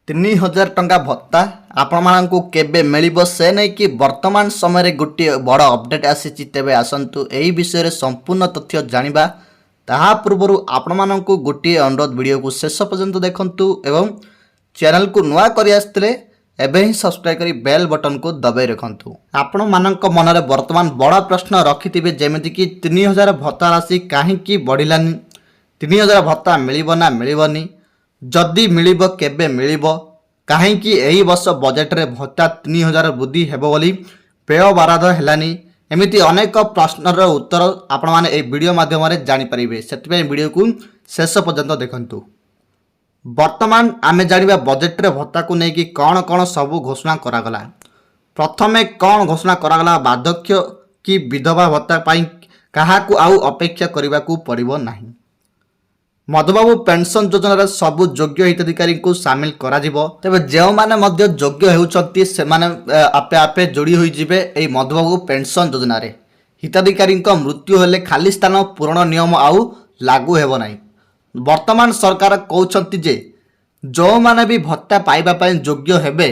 3000 टंका भत्ता आपको केबे मिलिबो से नहीं कि वर्तमान समय गोटे बड़ अपडेट आसी तेबे आसंतु एही विषय संपूर्ण तथ्य जानिबा ताहा पूर्व आपण को गोटे अनुरोध वीडियो को शेष पर्यंत देखंतु एवं चैनल को नुआ करि आस्ते एबे ही सब्सक्राइब करी बेल बटन को दबाई रखंतु। आपण मानक मन रे वर्तमान बड़ा प्रश्न रखिथिबे जेमिति कि 3000 भत्ता राशि काहेकि बढ़िलानी, 3000 भत्ता मिलिबो ना मिलिबोनी, जदि मिलिबो केबे मिलिबो, काहेकि एही वर्ष बजेट रे भत्ता 3000 वृद्धि हेबो बोली पेय बराद हेलानी, एमिति अनेक प्रश्नर उत्तर आपण माने ए वीडियो माध्यम रे जानि परिबे। सेतिबे वीडियो को शेष पर्यंत देखंतु। वर्तमान आमे जानिबा बजेट रे भत्ता को नै कि कौन कौन सबु घोषणा करागला। प्रथमे कौन घोषणा करागला, बार्धक्य कि विधवा भत्ता पाई काहाकू आउ अपेक्षा करिबा को पड़िबो नाही। मधुबाबू पेंशन योजना रे सबु योग्य हिताधिकारी को शामिल करा जिवो। तबे जेउ माने मध्य योग्य हेउचंती से माने आपे आपे जोड़ी होई जिवे एई मधुबाबू पेंशन योजना रे। हिताधिकारी को मृत्यु हेले खाली स्थान पूरण नियम आउ लागू हेबो नाही। वर्तमान सरकार कहउचंती जे जो माने भी भत्ता पाइबा पय योग्य हेबे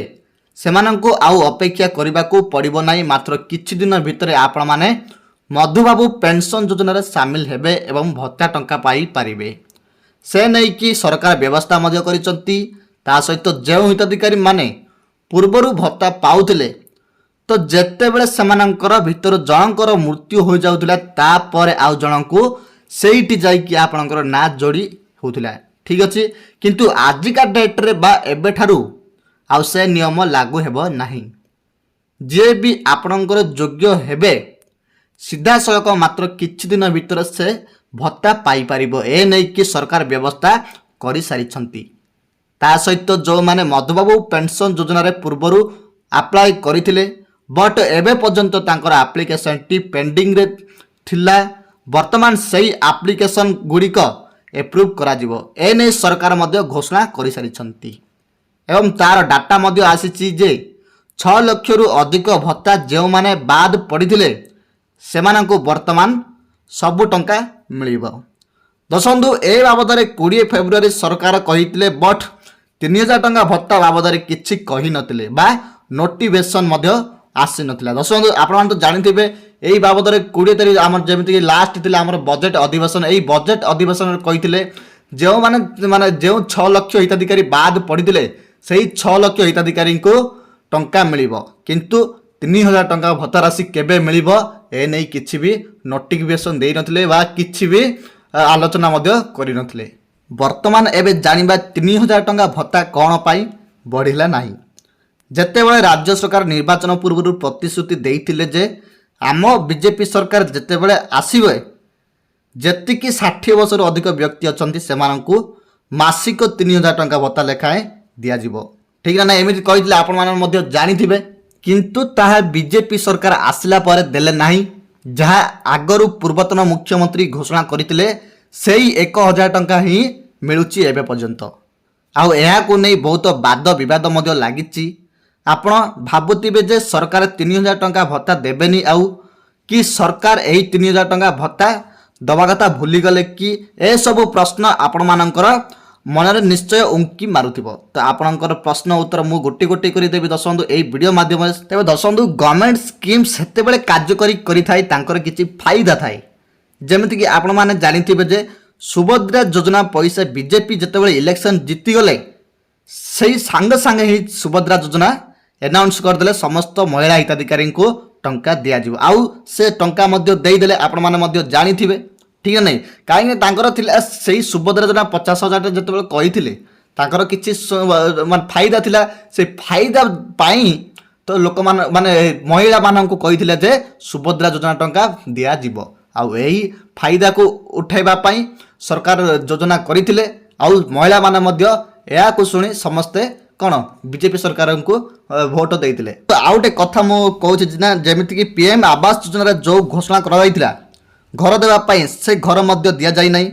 सेमानंकु आउ अपेक्षा करिबा को पड़िबो नाही। मात्र किछि दिन भितरे आपण माने मधुबाबू पेंशन योजना रे शामिल हेबे एवं भत्ता टंका पाई पारिबे। से नहीं कि सरकार व्यवस्था मध्य करिसंती। ता सहित जो हिताधिकारी माने पूर्वरु भत्ता पाउथिले तो जेतेबेले सेमानंकर भितर जनकर मृत्यु हो जाउथिला ता परे आउ जनकु सेठी जाई कि आपनकर ना जोड़ी होउथिला। ठीक अछि, किंतु आजिका डेट रे बा एबे ठारू आउ से नियम लागू हेबो नाही। जे भी आपनकर योग्य हेबे सीधा सड़क मात्र किछि दिन भितर से भत्ता पाई पारिबो। ए नै कि सरकार व्यवस्था करि सारिछंती। ता सहित जो माने मधुबाबू पेंशन योजना रे पूर्वरु अप्लाई करिथिले बट एबे पर्यंत तांकर एप्लीकेशन टी पेंडिंग रे थिला। वर्तमान सही एप्लीकेशन गुड़िक एप्रूव करा जिवो। ए नै सरकार मध्य घोषणा करि सारिछंती एवं तार डाटा मध्य आसीची जे 6 लाख रु अधिक भत्ता जेउ माने बाद पड़िथिले सेमानंकु वर्तमान सबु टंका मिलिबो। दसंधु ए बाबद रे 20 फेब्रुआरी सरकार कहितले बट 3000 टंका भत्ता बाबद रे किछि कहि नथिले बा नोटिफिकेशन मध्य आसी नथिला। दसंधु आपण मान तो जानिथिबे एई बाबद रे 20 तारिख हमर जेमिति लास्ट थिला हमर बजेट अधिवेशन। एई बजेट अधिवेशन रे कहितले जेउ माने जेउ 6 लाख हिताधिकारी बाद पड़िथिले सेही 6 लाख हिताधिकारी को टंका मिलिबो, किंतु 3000 टंका भत्ता राशि केबे मिलिबो ए नै किछि भी नोटिफिकेशन देई नथिले बा किछि भी आलोचना मध्य करि नथिले। वर्तमान एबे जानिबा 3000 टंका भत्ता कोन पाई बढ़िला नाही। जेतेबेले राज्य सरकार निर्वाचन पूर्व प्रतिश्रुति देइथिले जे आम बीजेपी सरकार जेतेबेले आसीबे जेतिकी 60 वर्ष अधिक व्यक्ति अछंती सेमानंकु मासिक 3000 टंका भत्ता लेखाए दिया जिवो। ठीक ना, एमिति कहिथिले आपण माने मध्य जानिथिबे, किंतु ताहा बीजेपी सरकार आसिला परे देले नाही। जहा आगरु पूर्वतन मुख्यमंत्री घोषणा करिथिले सेही 1000 टंका ही मिलुची एबे पर्यंत। आउ एहा को नै बहुत वाद विवाद मध्य लागिची। आपण भाबुतिबे जे सरकार 3000 टंका भत्ता देबेनी आउ कि सरकार एही 3000 टंका भत्ता दबा कथा भूली गले कि ए सब प्रश्न आपण मानकर मनरे निश्चय उंकी मारुथिबो। तो आपणकर प्रश्न उत्तर मु गोटी गोटी करि देबी दसंधु एई वीडियो माध्यम रे। तबे दसंधु गवर्नमेंट स्कीम सेते बेले कार्यकरी करि थाई तांकर किछि फायदा थाई। जेमिति कि आपण माने जानिथिबे जे सुभद्रा योजना पैसा बीजेपी जेते बेले इलेक्शन जीति गले सेही संग संग ही सुभद्रा योजना अनाउंस कर देले समस्त महिला हिताधिकारी को टंका दिया जिवो। आउ से टंका मध्य देई देले आपण माने मध्य जानिथिबे। ठीक है नहीं, कहीं तांकर थिला सेही सुभद्रा योजना 50,000 जेते बेले कहिथिले तांकर किछि माने फायदा थिला। से फायदा पाई तो लोक माने महिला मानन को कहिथिले जे सुभद्रा योजना टंका दिया जिवो। आउ एही फायदा को उठाइबा पाई सरकार योजना करिथिले। आउ महिला माने मध्य एहा को सुनी समस्ते कौन बीजेपी सरकार को भोट देइथिले। तो आउटे कथा मो कहूछि ना, जेमिति कि पीएम आवास योजना रे जो घोषणा करा जायतिला घर देवा पाई से घर मध्य दिया जाय नै।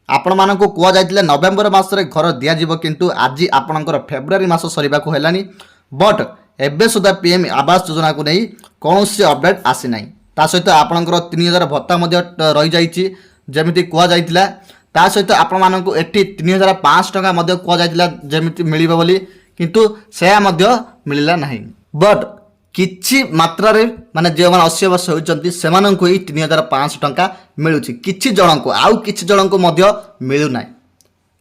आपण मानन को कुआ जायतिले नवेम्बर मास रे घर दिया जिवो, किंतु आजि आपणकर फेब्रुआरी मास सरीबा को हेलानी बट एबे सुधा पीएम आवास योजना को नै कोनोसी अपडेट आसी नै। ता सहित आपणकर 3000 भत्ता मध्य रहि जायछि जेमिति कुआ जायतिला। ता सहित आपण मानन को एठी 3500 टका मध्य कुआ जायतिला जेमिति मिलिबो बोली, କିନ୍ତୁ ସେୟା ମଧ୍ୟ ମିଳିଲା ନାହିଁ। ବଟ୍ କିଛି ମାତ୍ରାରେ ମାନେ ଯେଉଁମାନେ 80 ବର୍ଷ ହୋଇଛନ୍ତି ସେମାନଙ୍କୁ ଏଇ 3,500 ଟଙ୍କା ମିଳୁଛି, କିଛି ଜଣଙ୍କୁ, ଆଉ କିଛି ଜଣଙ୍କୁ ମଧ୍ୟ ମିଳୁନାହିଁ।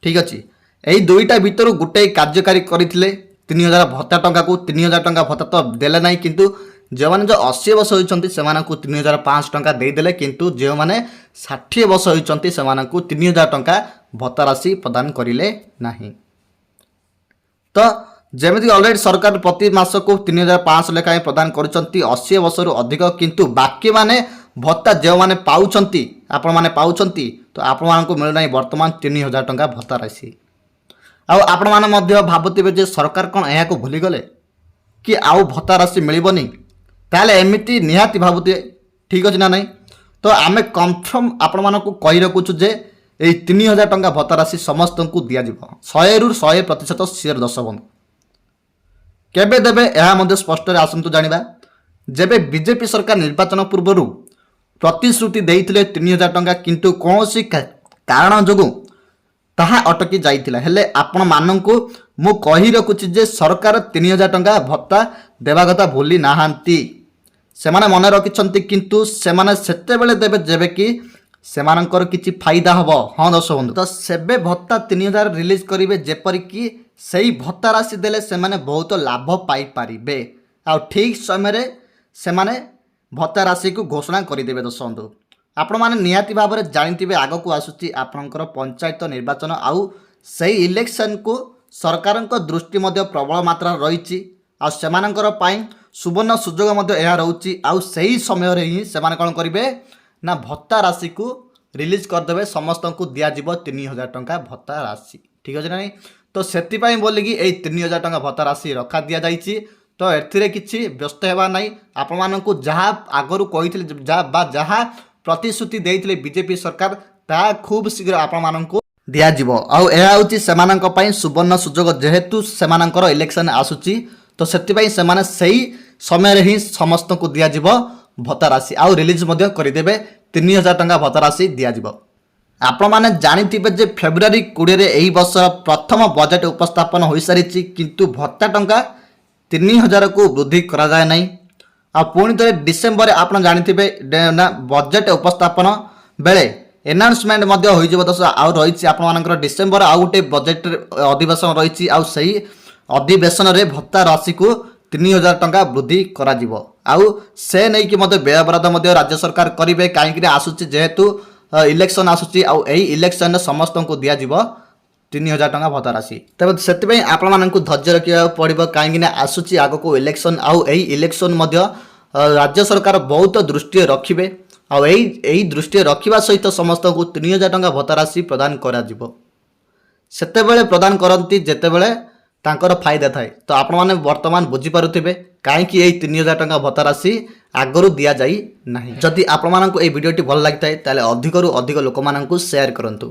ଠିକ୍ ଅଛି, ଏଇ ଦୁଇଟା ଭିତରୁ ଗୋଟେ କାର୍ଯ୍ୟକାରୀ କରିଥିଲେ 3,000 ଭତ୍ତା ଟଙ୍କାକୁ। 3,000 ଟଙ୍କା ଭତ୍ତା ତ ଦେଲେ ନାହିଁ, କିନ୍ତୁ ଯେଉଁମାନେ 80 ବର୍ଷ ହୋଇଛନ୍ତି ସେମାନଙ୍କୁ 3,500 ଟଙ୍କା ଦେଇଦେଲେ, କିନ୍ତୁ ଯେଉଁମାନେ 60 ବର୍ଷ ହୋଇଛନ୍ତି ସେମାନଙ୍କୁ 3,000 ଟଙ୍କା ଭତ୍ତା ରାଶି ପ୍ରଦାନ କରିଲେ ନାହିଁ। ତ ଯେମିତି ଅଲରେଡ଼ି ସରକାର ପ୍ରତି ମାସକୁ 3,500 ଲେଖାଏଁ ପ୍ରଦାନ କରୁଛନ୍ତି 80 ବର୍ଷରୁ ଅଧିକ, କିନ୍ତୁ ବାକିମାନେ ଭତ୍ତା ଯେଉଁମାନେ ପାଉଛନ୍ତି, ଆପଣମାନେ ପାଉଛନ୍ତି, ତ ଆପଣମାନଙ୍କୁ ମିଳୁନାହିଁ ବର୍ତ୍ତମାନ 3,000 ଟଙ୍କା ଭତ୍ତା ରାଶି। ଆଉ ଆପଣମାନେ ମଧ୍ୟ ଭାବୁଥିବେ ଯେ ସରକାର କ'ଣ ଏହାକୁ ଭୁଲିଗଲେ କି ଆଉ ଭତ୍ତା ରାଶି ମିଳିବନି? ତାହେଲେ ଏମିତି ନିହାତି ଭାବୁଥିବେ, ଠିକ୍ ଅଛି ନା ନାହିଁ? ତ ଆମେ କନଫର୍ମ ଆପଣମାନଙ୍କୁ କହି ରଖୁଛୁ ଯେ ଏଇ 3,000 ଟଙ୍କା ଭତ୍ତା ରାଶି ସମସ୍ତଙ୍କୁ ଦିଆଯିବ, 100ରୁ 100% ସିଓର ଦର୍ଶକ ବନ୍ଧୁ। କେବେ ଦେବେ ଏହା ମଧ୍ୟ ସ୍ପଷ୍ଟରେ ଆସନ୍ତୁ ଜାଣିବା। ଯେବେ ବିଜେପି ସରକାର ନିର୍ବାଚନ ପୂର୍ବରୁ ପ୍ରତିଶ୍ରୁତି ଦେଇଥିଲେ 3,000 ଟଙ୍କା, କିନ୍ତୁ କୌଣସି କାରଣ ଯୋଗୁଁ ତାହା ଅଟକି ଯାଇଥିଲା। ହେଲେ ଆପଣମାନଙ୍କୁ ମୁଁ କହି ରଖୁଛି ଯେ ସରକାର 3,000 ଟଙ୍କା ଭତ୍ତା ଦେବା କଥା ଭୁଲି ନାହାନ୍ତି, ସେମାନେ ମନେ ରଖିଛନ୍ତି, କିନ୍ତୁ ସେମାନେ ସେତେବେଳେ ଦେବେ ଯେବେ କି ସେମାନଙ୍କର କିଛି ଫାଇଦା ହେବ। ହଁ ଦର୍ଶକ ବନ୍ଧୁ, ତ ସେବେ ଭତ୍ତା 3,000 ରିଲିଜ୍ କରିବେ, ଯେପରିକି ସେଇ ଭତ୍ତା ରାଶି ଦେଲେ ସେମାନେ ବହୁତ ଲାଭ ପାଇପାରିବେ, ଆଉ ଠିକ୍ ସମୟରେ ସେମାନେ ଭତ୍ତା ରାଶିକୁ ଘୋଷଣା କରିଦେବେ। ଦର୍ଶକ ବନ୍ଧୁ, ଆପଣମାନେ ନିହାତି ଭାବରେ ଜାଣିଥିବେ ଆଗକୁ ଆସୁଛି ଆପଣଙ୍କର ପଞ୍ଚାୟତ ନିର୍ବାଚନ, ଆଉ ସେଇ ଇଲେକ୍ସନକୁ ସରକାରଙ୍କ ଦୃଷ୍ଟି ମଧ୍ୟ ପ୍ରବଳ ମାତ୍ରାରେ ରହିଛି, ଆଉ ସେମାନଙ୍କର ପାଇଁ ସୁବର୍ଣ୍ଣ ସୁଯୋଗ ମଧ୍ୟ ଏହା ରହୁଛି। ଆଉ ସେହି ସମୟରେ ହିଁ ସେମାନେ କ'ଣ କରିବେ ନା ଭତ୍ତା ରାଶିକୁ ରିଲିଜ୍ କରିଦେବେ, ସମସ୍ତଙ୍କୁ ଦିଆଯିବ 3,000 ଟଙ୍କା ଭତ୍ତା ରାଶି। ଠିକ୍ ଅଛି ନା ନାହିଁ? ତ ସେଥିପାଇଁ ବୋଲିକି ଏଇ 3,000 ଟଙ୍କା ଭତ୍ତା ରାଶି ରଖା ଦିଆଯାଇଛି। ତ ଏଥିରେ କିଛି ବ୍ୟସ୍ତ ହେବା ନାହିଁ, ଆପଣମାନଙ୍କୁ ଯାହା ଆଗରୁ କହିଥିଲେ ଯାହା ପ୍ରତିଶ୍ରୁତି ଦେଇଥିଲେ ବିଜେପି ସରକାର, ତାହା ଖୁବ୍ ଶୀଘ୍ର ଆପଣମାନଙ୍କୁ ଦିଆଯିବ। ଆଉ ଏହା ହେଉଛି ସେମାନଙ୍କ ପାଇଁ ସୁବର୍ଣ୍ଣ ସୁଯୋଗ, ଯେହେତୁ ସେମାନଙ୍କର ଇଲେକ୍ସନ ଆସୁଛି, ତ ସେଥିପାଇଁ ସେମାନେ ସେହି ସମୟରେ ହିଁ ସମସ୍ତଙ୍କୁ ଦିଆଯିବ ଭତ୍ତା ରାଶି, ଆଉ ରିଲିଜ୍ ମଧ୍ୟ କରିଦେବେ 3,000 ଟଙ୍କା ଭତ୍ତା ରାଶି ଦିଆଯିବ। ଆପଣମାନେ ଜାଣିଥିବେ ଯେ ଫେବୃଆରୀ 20ରେ ଏହି ବର୍ଷର ପ୍ରଥମ ବଜେଟ୍ ଉପସ୍ଥାପନ ହୋଇସାରିଛି, କିନ୍ତୁ ଭତ୍ତା ଟଙ୍କା 3,000କୁ ବୃଦ୍ଧି କରାଯାଏ ନାହିଁ। ଆଉ ପୁଣି ଥରେ ଡିସେମ୍ବରରେ ଆପଣ ଜାଣିଥିବେ ନା ବଜେଟ୍ ଉପସ୍ଥାପନ ବେଳେ ଏନାଉନ୍ସମେଣ୍ଟ ମଧ୍ୟ ହୋଇଯିବ। ଆଉ ରହିଛି ଆପଣମାନଙ୍କର ଡିସେମ୍ବର ଆଉ ଗୋଟେ ବଜେଟ୍ ଅଧିବେଶନ ରହିଛି, ଆଉ ସେହି ଅଧିବେଶନରେ ଭତ୍ତା ରାଶିକୁ 3,000 ଟଙ୍କା ବୃଦ୍ଧି କରାଯିବ। ଆଉ ସେ ନେଇକି ମଧ୍ୟ ବ୍ୟୟ ବରାଦ ମଧ୍ୟ ରାଜ୍ୟ ସରକାର କରିବେ, କାହିଁକି ଆସୁଛି ଯେହେତୁ ଇଲେକ୍ସନ ଆସୁଛି, ଆଉ ଏହି ଇଲେକ୍ସନରେ ସମସ୍ତଙ୍କୁ ଦିଆଯିବ 3,000 ଟଙ୍କା ଭତ୍ତା ରାଶି। ତେବେ ସେଥିପାଇଁ ଆପଣମାନଙ୍କୁ ଧୈର୍ଯ୍ୟ ରଖିବାକୁ ପଡ଼ିବ, କାହିଁକି ନା ଆସୁଛି ଆଗକୁ ଇଲେକ୍ସନ, ଆଉ ଏହି ଇଲେକ୍ସନ ମଧ୍ୟ ରାଜ୍ୟ ସରକାର ବହୁତ ଦୃଷ୍ଟିରେ ରଖିବେ, ଆଉ ଏହି ଦୃଷ୍ଟିରେ ରଖିବା ସହିତ ସମସ୍ତଙ୍କୁ 3,000 ଟଙ୍କା ଭତ୍ତା ରାଶି ପ୍ରଦାନ କରାଯିବ। ସେତେବେଳେ ପ୍ରଦାନ କରନ୍ତି ଯେତେବେଳେ ତାଙ୍କର ଫାଇଦା ଥାଏ। ତ ଆପଣମାନେ ବର୍ତ୍ତମାନ ବୁଝିପାରୁଥିବେ କାହିଁକି ଏହି 3,000 ଟଙ୍କା ଭତ୍ତା ରାଶି ଆଗରୁ ଦିଆଯାଇ ନାହିଁ। ଯଦି ଆପଣମାନଙ୍କୁ ଏହି ଭିଡ଼ିଓଟି ଭଲ ଲାଗିଥାଏ ତାହେଲେ ଅଧିକରୁ ଅଧିକ ଲୋକମାନଙ୍କୁ ସେୟାର କରନ୍ତୁ।